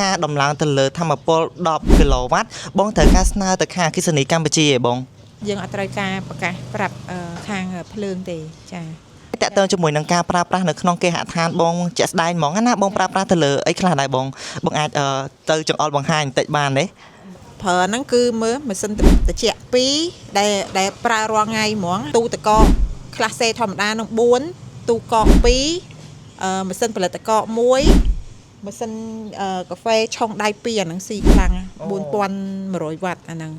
ការដំឡើងទៅលើធម្មពល10គីឡូវ៉ាត់បងត្រូវការស្នើទៅខាងអគ្គិសនីកម្ពុជាឯបងយើងអត់ត្រូវការប្រកាសប្រាប់ខាងភ្លើងទេចាតើតើជាមួយនឹងការប្រើប្រាស់នៅក្នុងគេហដ្ឋានបងជាក់ស្ដែងហ្មងណាបងប្រើប្រាស់ទៅលើអីខ្លះដែរបងអាចទៅចង្អុលបង្ហាញបន្តិចបានទេប្រើហ្នឹងគឺមើលម៉ាស៊ីនត្រជាក់2ដែលប្រើរាល់ថ្ងៃហ្មងទូទឹកកកក្លាសសេធម្មតានឹង4ទូកក2ម៉ាស៊ីនផលិតទឹកកក1ម៉ាស៊ីនកាហ្វេឆុងដៃ2អាហ្នឹងស៊ីខ្លាំង4100វ៉ាត់អាហ្នឹង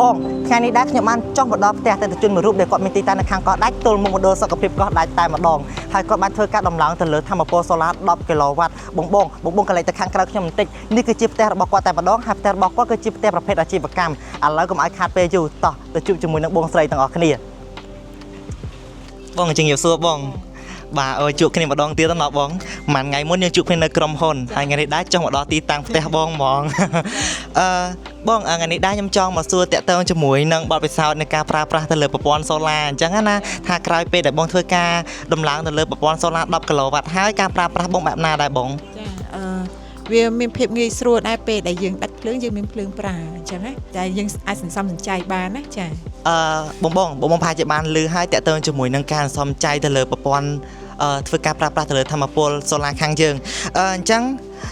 បងថ្ងៃនេះដែរខ្ញុំបានចុះមកដល់ផ្ទះទៅជនមួយរូបដែលគាត់មានទីតាំងនៅខាងកោះដាច់ទល់មុខមណ្ឌលសុខភាពកោះដាច់តែម្ដងហើយគាត់បានធ្វើការដំឡើងទៅលើធម្មពលសូឡា10គីឡូវ៉ាត់បងកន្លែងទៅខាងក្រៅខ្ញុំបន្តិចនេះគឺជាផ្ទះរបស់គាត់តែម្ដងហើយផ្ទះរបស់គាត់គឺជាផ្ទះប្រភេទអាជីវកម្មឥឡូវកុំឲ្យខាតពេលយូរតោះទៅជួបជាមួយនឹងបងស្រីទាំងអស់គ្នាបងអញ្ចឹងយកសួរបងបាទអើយជួបគ្នាម្ដងទៀតណាបងមួយថ្ងៃមុនយើងជួបគ្នានៅក្រុមហ៊ុនហើយថ្ងៃនេះដែរចុះមកដល់ទីតាំងផ្ទះបងហ្មងបងថ្ងៃនេះដែរខ្ញុំចង់មកសួរតាក់ទងជាមួយនឹងបទពិសោធន៍នៃការប្រើប្រាស់ទៅលើប្រព័ន្ធសូឡាអញ្ចឹងណាថាក្រោយពេលដែលបងធ្វើការដំឡើងទៅលើប្រព័ន្ធសូឡា10គីឡូវ៉ាត់ហើយការប្រើប្រាស់បងបែបណាដែរបងចាវាមានភាពងាយស្រួលដែរពេលដែលយើងដាច់ភ្លើងយើងមានភ្លើងប្រើអញ្ចឹងណាតែយើងអាចសន្សំសំចៃបានណាចាបងផាជាបានលឺហើយតាក់ទងជាមួយនឹងការសន្សំចៃទៅលើប្រព័ន្ធធ្វើការប្រើប្រាស់ទៅលើធម្មពលសូឡាខាងយើងអញ្ចឹង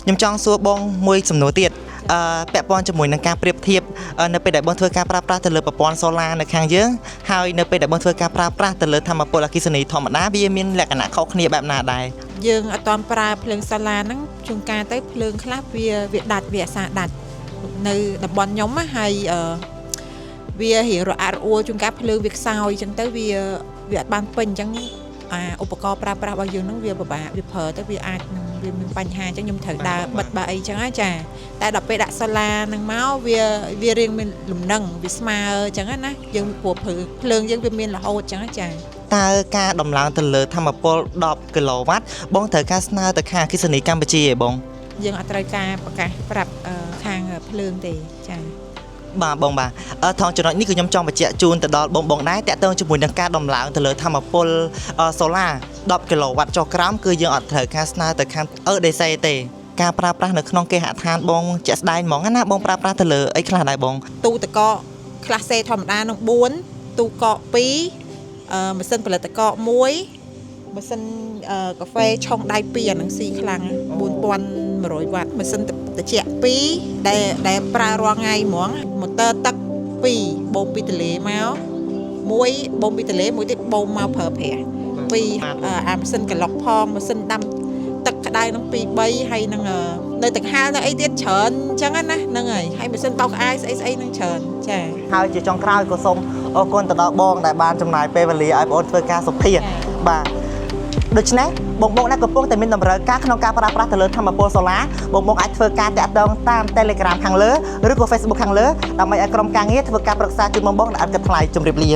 ខ្ញុំចង់សួរបងមួយសំណួរទៀតពាក់ព័ន្ធជាមួយនឹងការប្រៀបធៀបនៅពេលដែលបងធ្វើការប្រើប្រាស់ទៅលើប្រព័ន្ធសូឡានៅខាងយើងហើយនៅពេលដែលបងធ្វើការប្រើប្រាស់ទៅលើធម្មពលអគ្គិសនីធម្មតាវាមានលក្ខណៈខុសគ្នាបែបណាដែរយើងអត់ទាន់ប្រើភ្លើងសូឡាហ្នឹងជួនកាលទៅភ្លើងខ្លះវាដាច់វាអាសាដាច់នៅតំបន់ខ្ញុំហើយវារៀងរអាក់រអួលជួនកាលភ្លើងវាខ្សោយអញ្ចឹងទៅវាអត់បានពេញអញ្ចឹងឧបករណ៍ប្រើប្រាស់របស់យើងហ្នឹងវាពិបាកវាប្រើទៅវាអាចនឹងវាមានបញ្ហាអញ្ចឹងខ្ញុំត្រូវដើរបិទបើអីអញ្ចឹងណាចាតែដល់ពេលដាក់សូឡាហ្នឹងមកវារៀងមានលំនឹងវាស្មើអញ្ចឹងណាយើងព្រោះភ្លើងយើងវាមានរហូតអញ្ចឹងណាចាតើការដំឡើងទៅលើធម្មពល10គីឡូវ៉ាត់បងត្រូវការស្នើទៅខាងអគ្គិសនីកម្ពុជាឯបងយើងអត់ត្រូវការប្រកាសប្រាប់ខាងភ្លើងទេចាបាទបងបាទថងចំណុចនេះគឺខ្ញុំចង់បញ្ជាក់ជូនទៅដល់បងដែរតាក់ទងជាមួយនឹងការដំឡើងទៅលើធម្មពលសូឡា10គីឡូវ៉ាត់ចុះក្រោមគឺយើងអត់ត្រូវការស្នើទៅខាងEDCទេការប្រើប្រាស់នៅក្នុងគេហដ្ឋានបងជាក់ស្ដែងហ្មងណាបងប្រើប្រាស់ទៅលើអីខ្លះដែរបងទូទឹកកកក្លាសសេធម្មតានឹង4ទូកក2ម៉ាស៊ីនផលិតទឹកកក1ម៉ាស៊ីនកាហ្វេឆុងដៃ2អានឹងស៊ីខ្លាំង4100វ៉ាត់ម៉ាស៊ីនត្រជាក់2ដែលប្រើរាល់ថ្ងៃហ្មងម៉ូទ័រទឹក2បូមពីទន្លេមក1បូមពីទន្លេមួយទៀតបូមមកប្រើប្រាស់2អាម៉ាស៊ីនកឡុកផងម៉ាស៊ីនដាំទឹកក្តៅនឹង2 3ហើយនឹងនៅទឹកហាលនៅអីទៀតច្រើនអញ្ចឹងណាហ្នឹងហើយម៉ាស៊ីនបោកក្អាយស្អីនឹងច្រើនចាហើយជាចុងក្រោយក៏សូមអរគុណទៅដល់បងដែលបានចំណាយពេលវេលាឲ្យបងធ្វើការសុភាបាទដូច្នេះបងដែលកំពុងតែមានតម្រូវការក្នុងការប្រើប្រាស់ទៅលើធម្មពលសូឡាបងអាចធ្វើការតាក់ទងតាម Telegram ខាងលើឬក៏ Facebook ខាងលើដើម្បីឲ្យក្រុមការងារធ្វើការប្រឹក្សាជូនបងដែលអត់គិតថ្លៃជម្រាបលា